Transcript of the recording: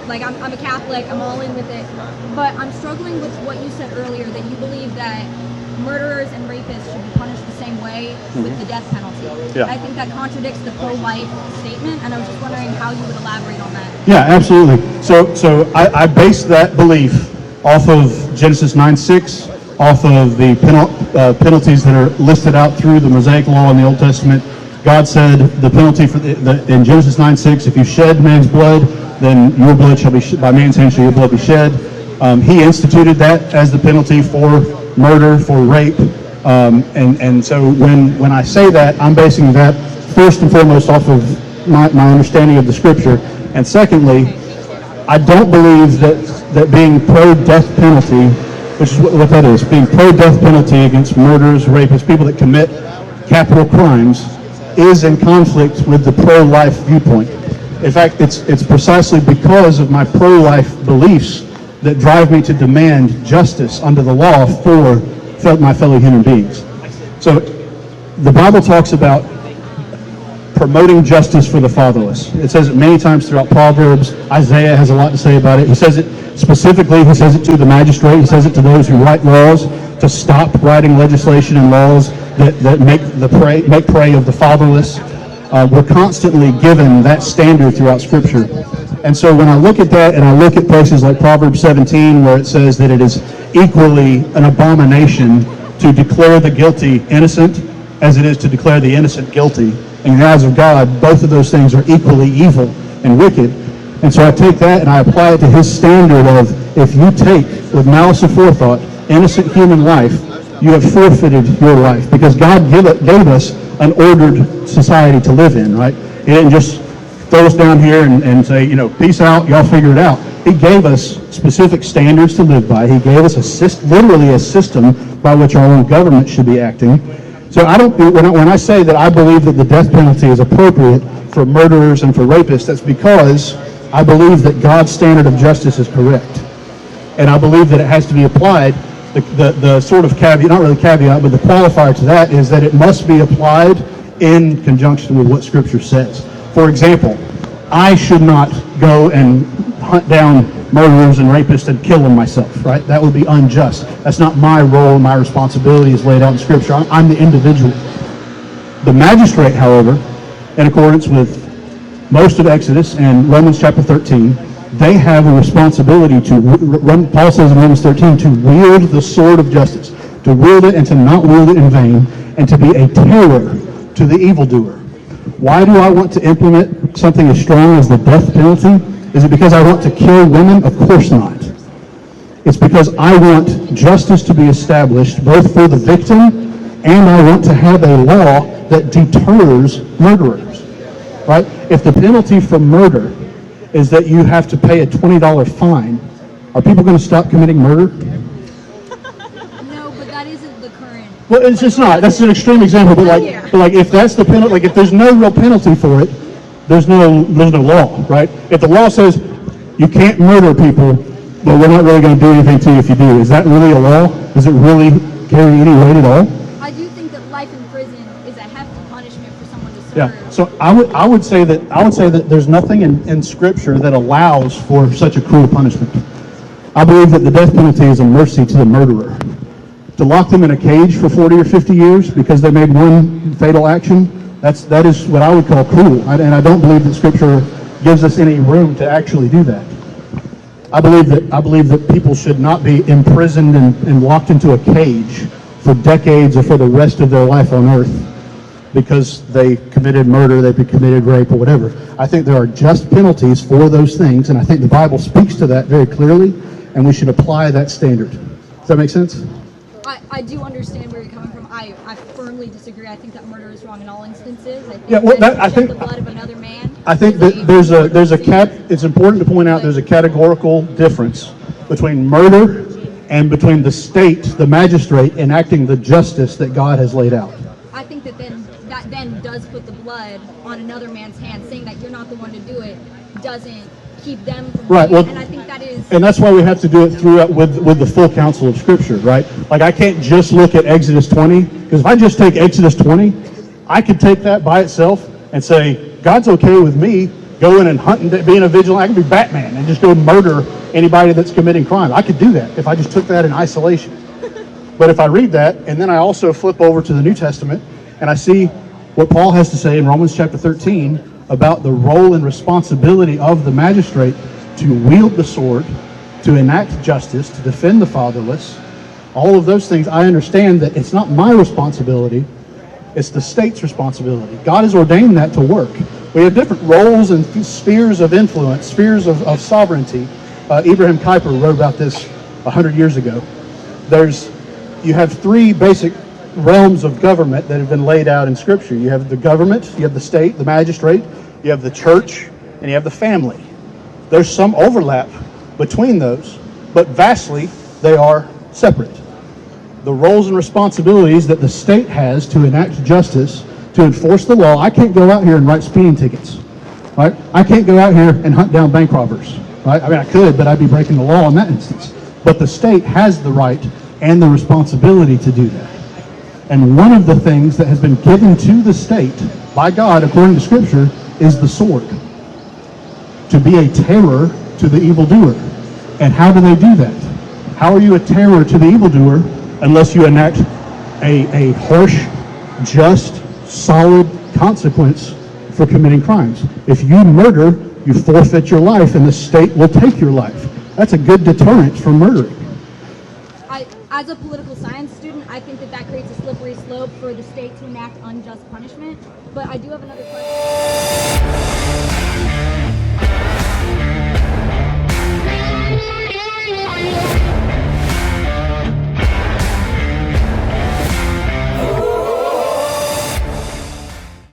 like I'm a Catholic, I'm all in with it, but I'm struggling with what you said earlier, that you believe that murderers and rapists should be punished the same way with the death penalty. Yeah. I think that contradicts the pro-life statement, and I was just wondering how you would elaborate on that. Yeah, absolutely. So I base that belief off of Genesis 9:6, off of the penalties that are listed out through the Mosaic Law in the Old Testament. God said the penalty for in Genesis 9:6, if you shed man's blood, then your blood shall be by man's hand shall your blood be shed. He instituted that as the penalty for murder, for rape, and so when I say that, I'm basing that first and foremost off of my understanding of the Scripture, and secondly, I don't believe that being pro-death penalty, which is what that is, being pro-death penalty against murderers, rapists, people that commit capital crimes, is in conflict with the pro-life viewpoint. In fact, it's precisely because of my pro-life beliefs that drive me to demand justice under the law for my fellow human beings. So the Bible talks about promoting justice for the fatherless. It says it many times throughout Proverbs. Isaiah has a lot to say about it. He says it specifically, he says it to the magistrate, he says it to those who write laws, to stop writing legislation and laws that make prey of the fatherless. We're constantly given that standard throughout Scripture. And so when I look at that, and I look at places like Proverbs 17, where it says that it is equally an abomination to declare the guilty innocent as it is to declare the innocent guilty, in the eyes of God, both of those things are equally evil and wicked. And so I take that and I apply it to his standard of, if you take, with malice aforethought, innocent human life, you have forfeited your life. Because God gave us an ordered society to live in, right? He didn't just throw us down here and say, peace out, y'all figure it out. He gave us specific standards to live by. He gave us literally a system by which our own government should be acting. So when I say that I believe that the death penalty is appropriate for murderers and for rapists, that's because I believe that God's standard of justice is correct. And I believe that it has to be applied. The sort of caveat, not really caveat, but the qualifier to that is that it must be applied in conjunction with what Scripture says. For example, I should not go and hunt down murderers and rapists and kill them myself, right? That would be unjust. That's not my role. My responsibility is laid out in Scripture. I'm the individual. The magistrate, however, in accordance with most of Exodus and Romans chapter 13, they have a responsibility Paul says in Romans 13, to wield the sword of justice, to wield it and to not wield it in vain, and to be a terror to the evildoer. Why do I want to implement something as strong as the death penalty? Is it because I want to kill women? Of course not. It's because I want justice to be established both for the victim, and I want to have a law that deters murderers, right? If the penalty for murder is that you have to pay a $20 fine, are people going to stop committing murder? No, but that isn't the current. Well, it's just not. That's an extreme example. But like if that's the penalty, like if there's no real penalty for it, there's no law, right? If the law says you can't murder people, but we're not really going to do anything to you if you do, is that really a law? Does it really carry any weight at all? I do think that life in prison is a hefty punishment for someone to serve. Yeah. So I would say that there's nothing in Scripture that allows for such a cruel punishment. I believe that the death penalty is a mercy to the murderer. To lock them in a cage for 40 or 50 years because they made one fatal action, that is what I would call cruel. And I don't believe that Scripture gives us any room to actually do that. I believe that people should not be imprisoned and locked into a cage for decades or for the rest of their life on earth because they committed murder, they committed rape, or whatever. I think there are just penalties for those things, and I think the Bible speaks to that very clearly, and we should apply that standard. Does that make sense? I do understand where you're coming from. I firmly disagree. I think that murder is wrong in all instances. I think the blood of another man. I think that it's important to point out there's a categorical difference between murder and between the state, the magistrate, enacting the justice that God has laid out. I think that then does put the blood on another man's hand. Saying that you're not the one to do it doesn't keep them from right. doing Well, it. And I think that is, and that's why we have to do it throughout with the full counsel of Scripture, right? Like I can't just look at Exodus 20, because if I just take Exodus 20, I could take that by itself and say God's okay with me go in and hunt and being a vigilant. I could be Batman and just go murder anybody that's committing crime. I could do that if I just took that in isolation. But if I read that, and then I also flip over to the New Testament, and I see what Paul has to say in Romans chapter 13 about the role and responsibility of the magistrate to wield the sword, to enact justice, to defend the fatherless, all of those things, I understand that it's not my responsibility, it's the state's responsibility. God has ordained that to work. We have different roles and spheres of influence, spheres of sovereignty. Abraham Kuyper wrote about this 100 years ago. You have three basic realms of government that have been laid out in Scripture. You have the government, you have the state, the magistrate, you have the church, and you have the family. There's some overlap between those, but vastly they are separate. The roles and responsibilities that the state has to enact justice, to enforce the law. I can't go out here and write speeding tickets, right? I can't go out here and hunt down bank robbers, right? I mean, I could, but I'd be breaking the law in that instance. But the state has the right and the responsibility to do that. And one of the things that has been given to the state by God, according to Scripture, is the sword. To be a terror to the evildoer. And how do they do that? How are you a terror to the evildoer unless you enact a harsh, just, solid consequence for committing crimes? If you murder, you forfeit your life and the state will take your life. That's a good deterrent for murdering. As a political science student, I think that creates a slippery slope for the state to enact unjust punishment. But I do have another question.